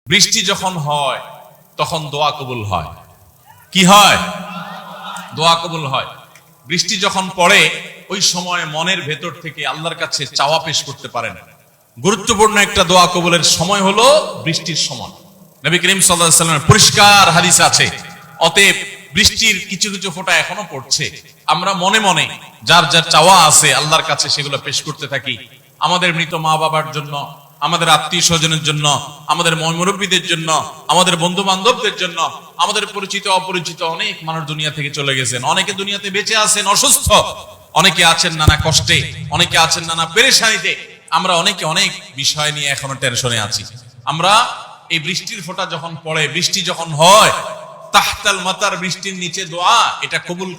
বৃষ্টি যখন হয় তখন দোয়া কবুল হয়। কি হয়? দোয়া কবুল হয়। বৃষ্টি যখন পড়ে ওই সময় মনের ভেতর থেকে আল্লাহর কাছে চাওয়া পেশ করতে পারেন। গুরুত্বপূর্ণ একটা দোয়া কবুলের সময় হলো বৃষ্টির সময়। নবী করিম সাল্লাল্লাহু আলাইহি ওয়াসাল্লামের পরিষ্কার হাদিস আছে। অতএব বৃষ্টির কিছু কিছু ফোঁটা এখনো পড়ছে, আমরা মনে মনে যার যার চাওয়া আছে আল্লাহর কাছে সেগুলো পেশ করতে থাকি। আমাদের মৃত মা বাবার জন্য, আমাদের আত্মীয় স্বজনের জন্য, আমাদের মুরব্বীদের জন্য, আমাদের বন্ধু বান্ধবদের জন্য, আমাদের পরিচিত অপরিচিত অনেক মানুষ দুনিয়া থেকে চলে গেছেন। অনেকে দুনিয়াতে বেঁচে আছেন অসুস্থ, অনেকে আছেন নানা কষ্টে, অনেকে আছেন নানা পেরেশানিতে। আমরা অনেকে অনেক বিষয় নিয়ে এখনো টেনশনে আছি। আমরা এই বৃষ্টির ফোঁটা যখন পড়ে, বৃষ্টি যখন হয়, তাহতাল মাতার, বৃষ্টির নিচে দোয়া, এটা কবুল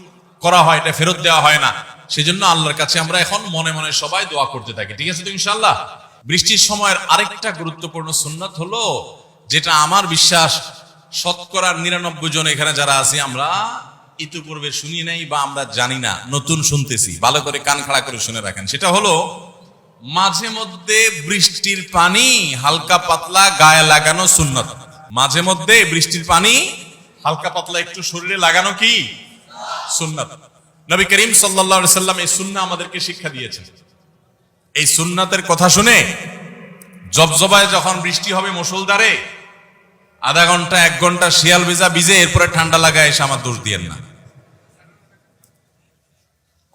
করা হয়, এটা ফেরত দেওয়া হয় না। সেজন্য আল্লাহর কাছে আমরা এখন মনে মনে সবাই দোয়া করতে থাকি। ঠিক আছে তো ইনশাআল্লাহ? বৃষ্টির সময়ের আরেকটা গুরুত্বপূর্ণ সুন্নাত হলো, যেটা আমার বিশ্বাস 99% জন এখানে যারা আছি আমরা ইতিপূর্বে শুনি নাই বা আমরা জানি না, নতুন শুনতেছি। ভালো করে কান খাড়া করে শুনে রাখেন। সেটা হলো মাঝে মধ্যে বৃষ্টির পানি হালকা পাতলা গায়ে লাগানো সুন্নাত। মাঝে মধ্যে বৃষ্টির পানি হালকা পাতলা একটু শরীরে লাগানো কি সুন্নাত। নবী করিম সাল্লাল্লাহু আলাইহি সাল্লাম এই সুন্নাহ আমাদেরকে শিক্ষা দিয়েছেন। এই সুন্নাতের কথা শুনে জবজবায় যখন বৃষ্টি হবে মুষলধারে, আধা ঘন্টা 1 ঘন্টা শিয়াল ভেজা ভিজে এরপরে ঠান্ডা লাগায় এসে আমার দোষ দিয়েন না।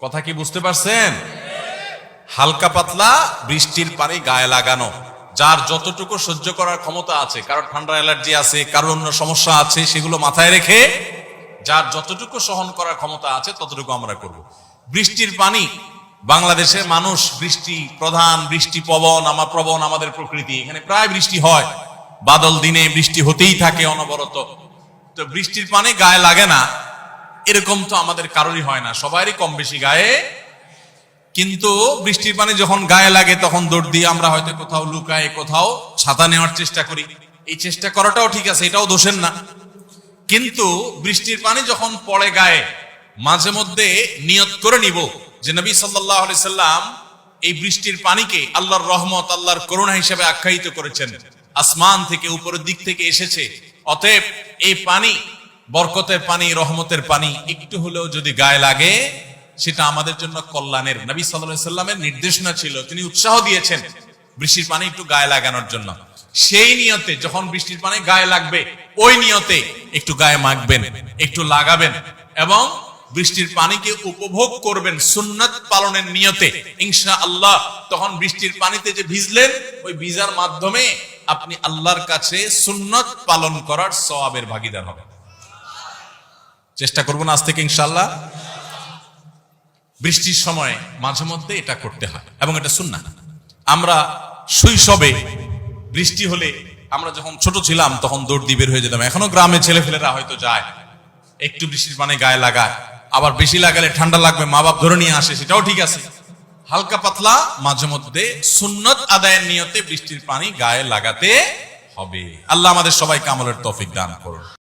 কথা কি বুঝতে পারছেন? হালকা পাতলা বৃষ্টির পানি গায়ে লাগানো, যার যতটুকু সহ্য করার ক্ষমতা আছে, কারোর ঠান্ডা অ্যালার্জি আছে, কারোর অন্য সমস্যা আছে, সেগুলো মাথায় রেখে যার যতটুকু সহন করার ক্ষমতা আছে ততটুকু আমরা করব। বৃষ্টির পানি, বাংলাদেশের মানুষ বৃষ্টি প্রধান, বৃষ্টি প্রবণ আমাদের প্রকৃতি। এখানে প্রায় বৃষ্টি হয়, বাদল দিনে বৃষ্টি হতেই থাকে অনবরত। তো বৃষ্টির পানি গায়ে লাগে না এরকম তো আমাদের কারোরই হয় না, সবারই কম বেশি গায়ে। কিন্তু বৃষ্টির পানি যখন গায়ে লাগে তখন দৌড় দিয়ে আমরা হয়তো কোথাও লুকায়, কোথাও ছাতা নেওয়ার চেষ্টা করি। এই চেষ্টা করাটাও ঠিক আছে, এটাও দোষের না। কিন্তু বৃষ্টির পানি যখন পড়ে গায়ে, মাঝে মধ্যে নিয়ত করে নিব যে নবী সাল্লাল্লাহু আলাইহি সাল্লাম এই বৃষ্টির পানিকে আল্লাহর রহমত, আল্লাহর করুণা হিসেবে আখ্যায়িত করেছেন। আসমান থেকে, উপরের দিক থেকে এসেছে। অতএব এই পানি বরকতের পানি, রহমতের পানি একটু হলেও যদি গায়ে লাগে সেটা আমাদের জন্য কল্যাণের। নবী সাল্লাল্লাহু আলাইহি সাল্লামের নির্দেশনা ছিল, তিনি উৎসাহ দিয়েছেন বৃষ্টির পানি একটু গায়ে লাগানোর জন্য। সেই নিয়তে যখন বৃষ্টির পানি গায়ে লাগবে, ওই নিয়তে একটু গায়ে মাখবেন, একটু লাগাবেন এবং বৃষ্টির পানিকে উপভোগ করবেন সুন্নাত পালনের নিয়তে। ইনশাআল্লাহ তখন বৃষ্টির পানিতে যে ভিজলেন, ওই ভিজার মাধ্যমে আপনি আল্লাহর কাছে সুন্নাত পালন করার সওয়াবের ভাগীদার হবেন। চেষ্টা করব না আজ থেকে ইনশাআল্লাহ। বৃষ্টির সময় মাঝে মধ্যে এটা করতে হয় এবং এটা সুন্নাহ। আমরা শৈশবে বৃষ্টি হলে, আমরা যখন ছোট ছিলাম তখন দৌড় দিয়ে বের হয়ে যেতাম। এখনো গ্রামে ছেলেফেলেরা হয়তো যায়, একটু বৃষ্টির পানি গায়ে লাগায়, আবার বেশি লাগালে ঠান্ডা লাগবে, মা বাপ ধরে নিয়ে আসে, সেটাও ঠিক আছে। হালকা পাতলা মাঝে মধ্যে সুন্নাত আদায়ের নিয়তে বৃষ্টির পানি গায়ে লাগাতে হবে। আল্লাহ আমাদের সবাইকে আমলের তৌফিক দান করুন।